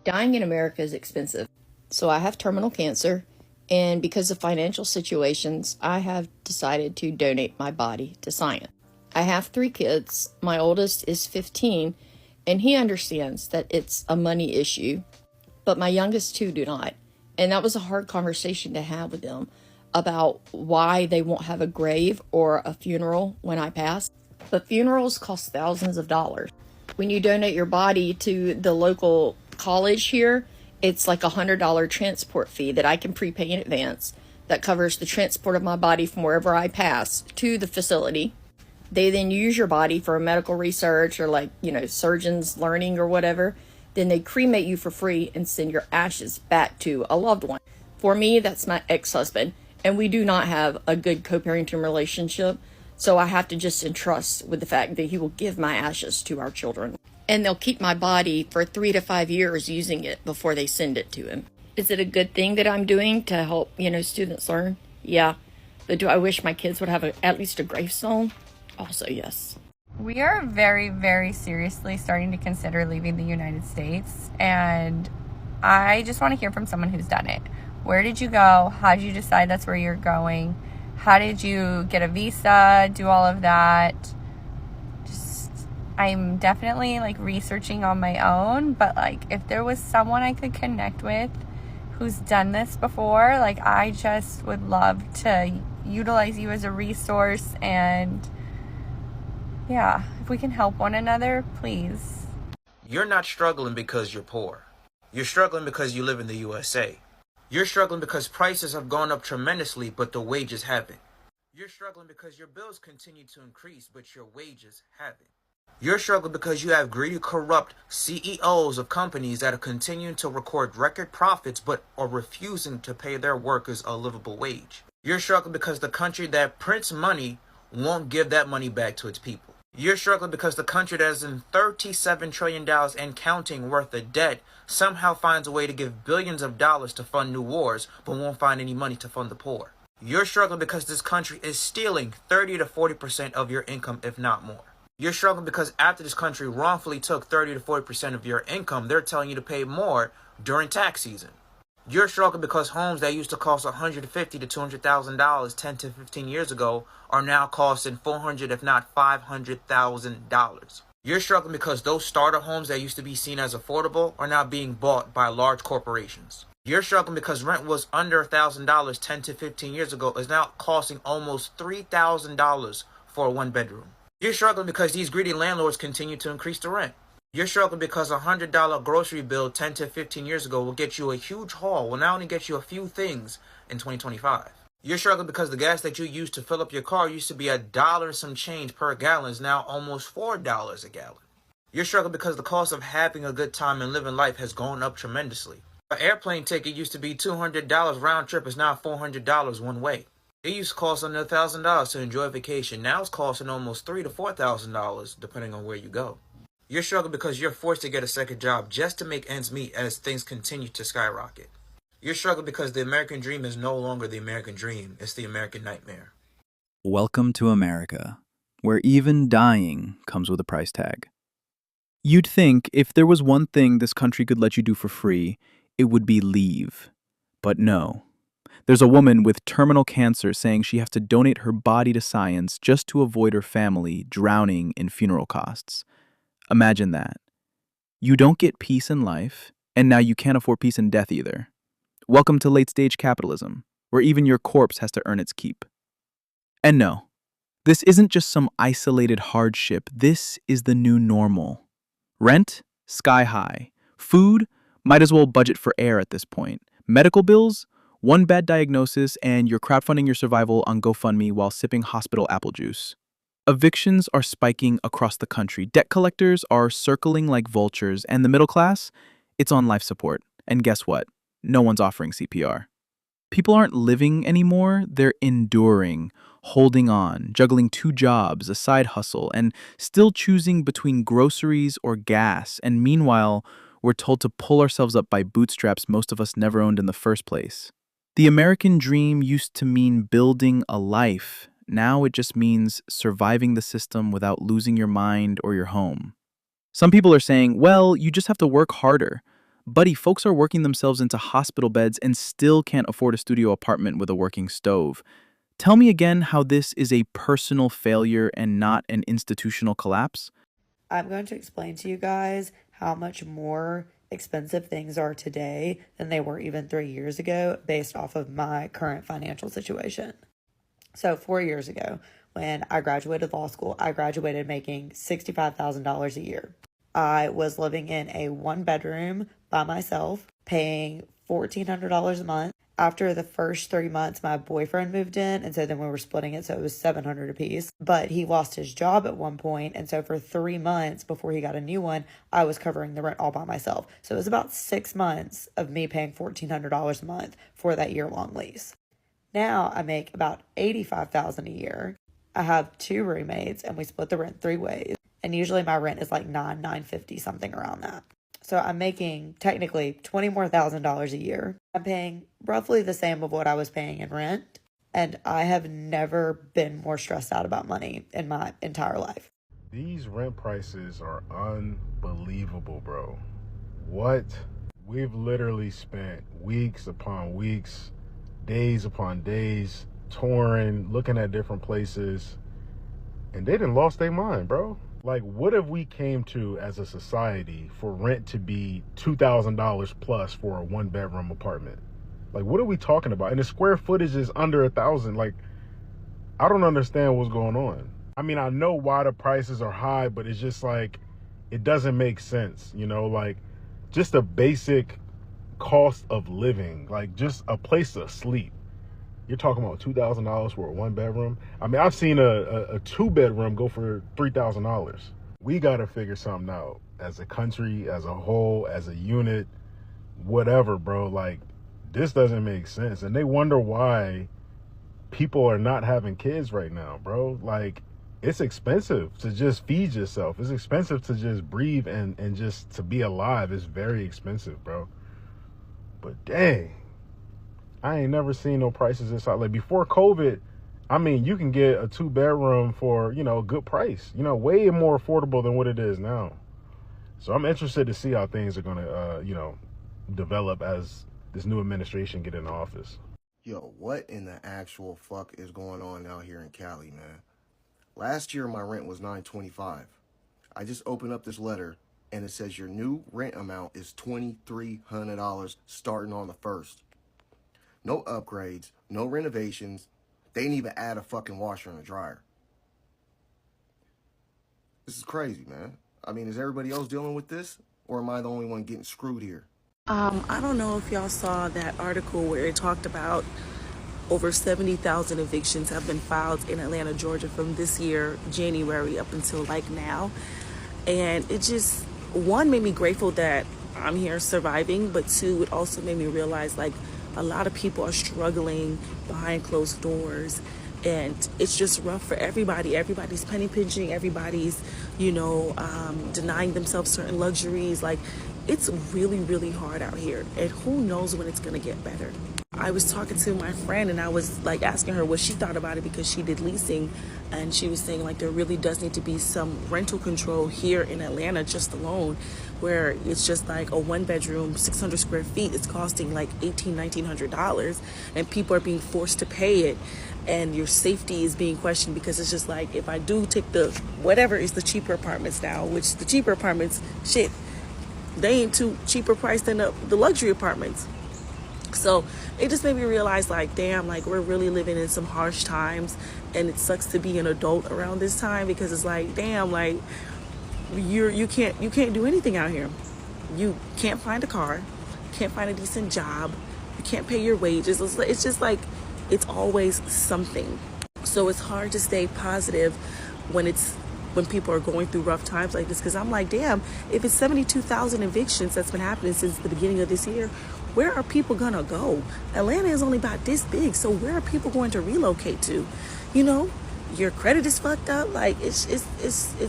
Dying in America is expensive. So I have terminal cancer, and because of financial situations, I have decided to donate my body to science. I have 3 kids. My oldest is 15, and he understands that it's a money issue, but my youngest two do not. And that was a hard conversation to have with them about why they won't have a grave or a funeral when I pass. But funerals cost thousands of dollars. When you donate your body to the local college here, it's like $100 transport fee that I can prepay in advance that covers the transport of my body from wherever I pass to the facility. They then use your body for medical research or surgeons learning or whatever. Then they cremate you for free and send your ashes back to a loved one. For me, that's my ex-husband, and we do not have a good co-parenting relationship. So I have to just entrust with the fact that he will give my ashes to our children. And they'll keep my body for 3 to 5 years using it before they send it to him. Is it a good thing that I'm doing to help, students learn? Yeah. But do I wish my kids would have at least a gravestone? Also, yes. We are very, very seriously starting to consider leaving the United States. And I just want to hear from someone who's done it. Where did you go? How did you decide that's where you're going? How did you get a visa, do all of that? I'm definitely researching on my own, but if there was someone I could connect with who's done this before, I just would love to utilize you as a resource. And yeah, if we can help one another, please. You're not struggling because you're poor. You're struggling because you live in the USA. You're struggling because prices have gone up tremendously, but the wages haven't. You're struggling because your bills continue to increase, but your wages haven't. You're struggling because you have greedy, corrupt CEOs of companies that are continuing to record record profits, but are refusing to pay their workers a livable wage. You're struggling because the country that prints money won't give that money back to its people. You're struggling because the country that is in $37 trillion and counting worth of debt somehow finds a way to give billions of dollars to fund new wars, but won't find any money to fund the poor. You're struggling because this country is stealing 30 to 40% of your income, if not more. You're struggling because after this country wrongfully took 30 to 40% of your income, they're telling you to pay more during tax season. You're struggling because homes that used to cost $150,000 to $200,000 10 to 15 years ago are now costing $400,000 if not $500,000. You're struggling because those starter homes that used to be seen as affordable are now being bought by large corporations. You're struggling because rent was under $1,000 10 to 15 years ago is now costing almost $3,000 for a one bedroom. You're struggling because these greedy landlords continue to increase the rent. You're struggling because a $100 grocery bill 10 to 15 years ago will get you a huge haul, will now only get you a few things in 2025. You're struggling because the gas that you used to fill up your car used to be $1 and some change per gallon is now almost $4 a gallon. You're struggling because the cost of having a good time and living life has gone up tremendously. An airplane ticket used to be $200 round trip is now $400 one way. It used to cost under $1,000 to enjoy a vacation. Now it's costing almost $3,000 to $4,000 depending on where you go. You're struggling because you're forced to get a second job just to make ends meet as things continue to skyrocket. You're struggling because the American dream is no longer the American dream. It's the American nightmare. Welcome to America, where even dying comes with a price tag. You'd think if there was one thing this country could let you do for free, it would be leave. But no. There's a woman with terminal cancer saying she has to donate her body to science just to avoid her family drowning in funeral costs. Imagine that. You don't get peace in life, and now you can't afford peace in death either. Welcome to late-stage capitalism, where even your corpse has to earn its keep. And no, this isn't just some isolated hardship. This is the new normal. Rent? Sky high. Food? Might as well budget for air at this point. Medical bills? One bad diagnosis and you're crowdfunding your survival on GoFundMe while sipping hospital apple juice. Evictions are spiking across the country. Debt collectors are circling like vultures, and the middle class, it's on life support. And guess what? No one's offering CPR. People aren't living anymore, they're enduring, holding on, juggling 2 jobs, a side hustle, and still choosing between groceries or gas. And meanwhile, we're told to pull ourselves up by bootstraps most of us never owned in the first place. The American dream used to mean building a life. Now it just means surviving the system without losing your mind or your home. Some people are saying, well, you just have to work harder. Buddy, folks are working themselves into hospital beds and still can't afford a studio apartment with a working stove. Tell me again how this is a personal failure and not an institutional collapse? I'm going to explain to you guys how much more expensive things are today than they were even 3 years ago based off of my current financial situation. So 4 years ago, when I graduated law school, I graduated making $65,000 a year. I was living in a 1 bedroom by myself, paying $1,400 a month. After the first 3 months, my boyfriend moved in, and so then we were splitting it, so it was $700 a piece. But he lost his job at one point, and so for 3 months before he got a new one, I was covering the rent all by myself. So it was about 6 months of me paying $1,400 a month for that year-long lease. Now I make about $85,000 a year. I have 2 roommates, and we split the rent 3 ways. And usually my rent is like $950, something around that. So I'm making technically $20,000 more a year. I'm paying roughly the same of what I was paying in rent. And I have never been more stressed out about money in my entire life. These rent prices are unbelievable, bro. What? We've literally spent weeks upon weeks, days upon days, touring, looking at different places, and they done lost their mind, bro. Like, what have we came to as a society for rent to be $2,000 plus for a 1 bedroom apartment? Like, what are we talking about? And the square footage is under 1,000. Like, I don't understand what's going on. I mean, I know why the prices are high, but it's just like, it doesn't make sense, you know, like just a basic cost of living, like just a place to sleep. You're talking about $2,000 for a 1 bedroom. I mean, I've seen a 2 bedroom go for $3,000. We got to figure something out as a country, as a whole, as a unit, whatever, bro. Like, this doesn't make sense. And they wonder why people are not having kids right now, bro. Like, it's expensive to just feed yourself. It's expensive to just breathe and just to be alive. It's very expensive, bro. But dang, I ain't never seen no prices this high. Like, before COVID, I mean, you can get a 2 bedroom for, you know, a good price, you know, way more affordable than what it is now. So I'm interested to see how things are going to, you know, develop as this new administration get in office. Yo, what in the actual fuck is going on out here in Cali, man? Last year, my rent was $925. I just opened up this letter, and it says your new rent amount is $2,300 starting on the 1st. No upgrades, no renovations. They didn't even add a fucking washer and a dryer. This is crazy, man. I mean, is everybody else dealing with this? Or am I the only one getting screwed here? I don't know if y'all saw that article where it talked about over 70,000 evictions have been filed in Atlanta, Georgia from this year, January, up until like now. And it just, one, made me grateful that I'm here surviving, but 2, it also made me realize like a lot of people are struggling behind closed doors, and it's just rough for everybody. Everybody's penny pinching, everybody's, you know, denying themselves certain luxuries. Like, it's really, really hard out here, and who knows when it's gonna get better. I was talking to my friend, and I was like asking her what she thought about it because she did leasing, and she was saying like there really does need to be some rental control here in Atlanta just alone, where it's just like a 1 bedroom, 600 square feet, it's costing like $1,900, and people are being forced to pay it, and your safety is being questioned because it's just like, if I do take the whatever is the cheaper apartments now, which the cheaper apartments, shit, they ain't too cheaper priced than the luxury apartments. So it just made me realize like, damn, like we're really living in some harsh times, and it sucks to be an adult around this time because it's like, damn, like you can't do anything out here. You can't find a car, can't find a decent job, you can't pay your wages. It's just like, it's always something. So it's hard to stay positive when people are going through rough times like this, because I'm like, damn, if it's 72,000 evictions that's been happening since the beginning of this year, where are people gonna go? Atlanta is only about this big, so where are people going to relocate to? You know, your credit is fucked up. Like, it's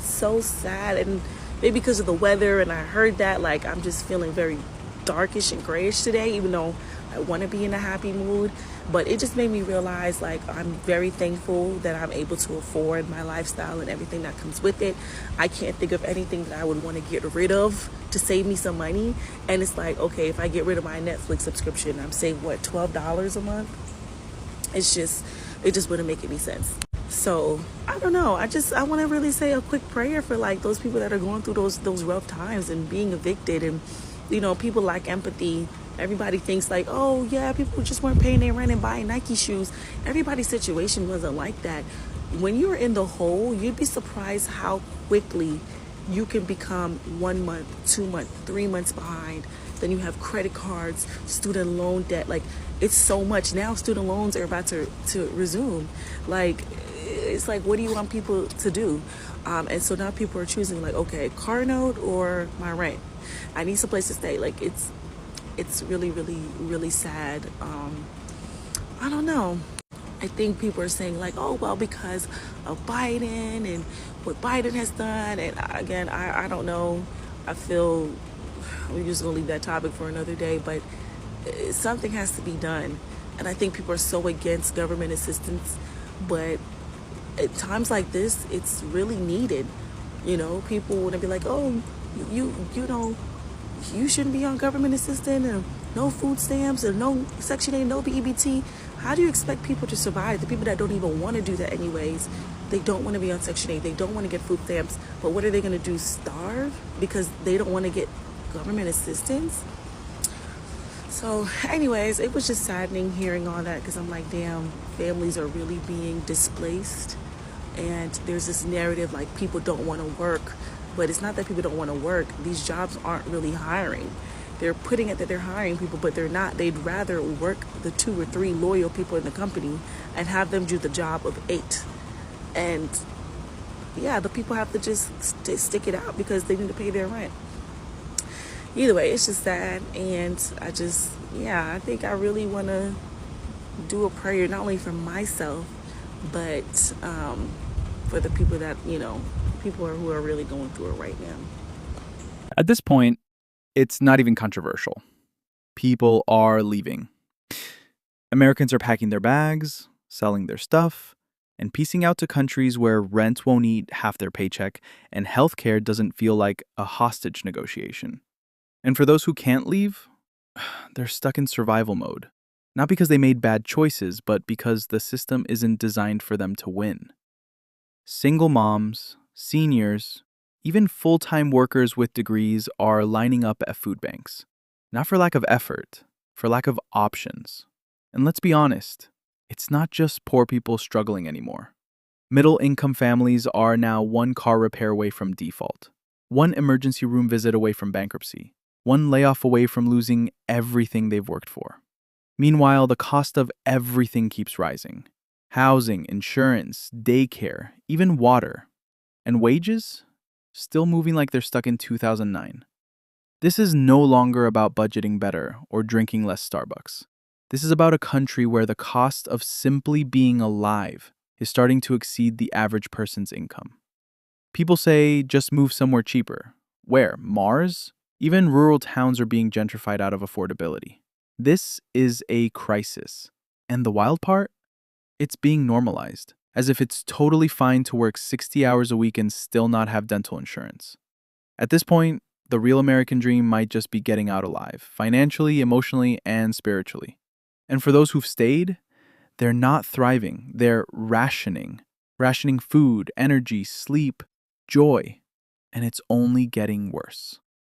so sad, and maybe because of the weather, and I heard that, like, I'm just feeling very darkish and grayish today, even though I want to be in a happy mood, but it just made me realize like I'm very thankful that I'm able to afford my lifestyle and everything that comes with it. I can't think of anything that I would want to get rid of to save me some money. And it's like, okay, if I get rid of my Netflix subscription, I'm saving what, $12 a month? It just wouldn't make any sense. So I don't know. I want to really say a quick prayer for like those people that are going through those rough times and being evicted, and people lack empathy. Everybody thinks like, oh yeah, people just weren't paying their rent and buying Nike shoes. Everybody's situation wasn't like that. When you're in the hole, you'd be surprised how quickly you can become 1 month, 2 months, 3 months behind. Then you have credit cards, student loan debt. Like, it's so much. Now student loans are about to resume. Like, it's like, what do you want people to do? And so now people are choosing like, okay, car note or my rent. I need some place to stay. Like, it's really, really, really sad. I don't know. I think people are saying like, oh, well, because of Biden and what Biden has done. And again, I don't know. I feel we're just going to leave that topic for another day, but something has to be done. And I think people are so against government assistance, but at times like this, it's really needed. People want to be like, oh, you know, you shouldn't be on government assistance and no food stamps and no Section 8, no EBT. How do you expect people to survive? The people that don't even want to do that anyways, they don't want to be on Section 8. They don't want to get food stamps. But what are they going to do, starve? Because they don't want to get government assistance? So anyways, it was just saddening hearing all that, because I'm like, damn, families are really being displaced. And there's this narrative like people don't want to work. But it's not that people don't want to work. These jobs aren't really hiring. They're putting it that they're hiring people, but they're not. They'd rather work the 2 or 3 loyal people in the company and have them do the job of 8. And yeah, the people have to just stick it out because they need to pay their rent. Either way, it's just sad. And I think I really want to do a prayer, not only for myself, but for the people that, people who are really going through it right now. At this point, it's not even controversial. People are leaving. Americans are packing their bags, selling their stuff, and piecing out to countries where rent won't eat half their paycheck and healthcare doesn't feel like a hostage negotiation. And for those who can't leave, they're stuck in survival mode. Not because they made bad choices, but because the system isn't designed for them to win. Single moms, seniors, even full-time workers with degrees are lining up at food banks. Not for lack of effort, for lack of options. And let's be honest, it's not just poor people struggling anymore. Middle-income families are now 1 car repair away from default, 1 emergency room visit away from bankruptcy, 1 layoff away from losing everything they've worked for. Meanwhile, the cost of everything keeps rising. Housing, insurance, daycare, even water. And wages? Still moving like they're stuck in 2009. This is no longer about budgeting better or drinking less Starbucks. This is about a country where the cost of simply being alive is starting to exceed the average person's income. People say just move somewhere cheaper. Where? Mars? Even rural towns are being gentrified out of affordability. This is a crisis. And the wild part? It's being normalized, as if it's totally fine to work 60 hours a week and still not have dental insurance. At this point, the real American dream might just be getting out alive, financially, emotionally, and spiritually. And for those who've stayed, they're not thriving, they're rationing food, energy, sleep, joy, and it's only getting worse.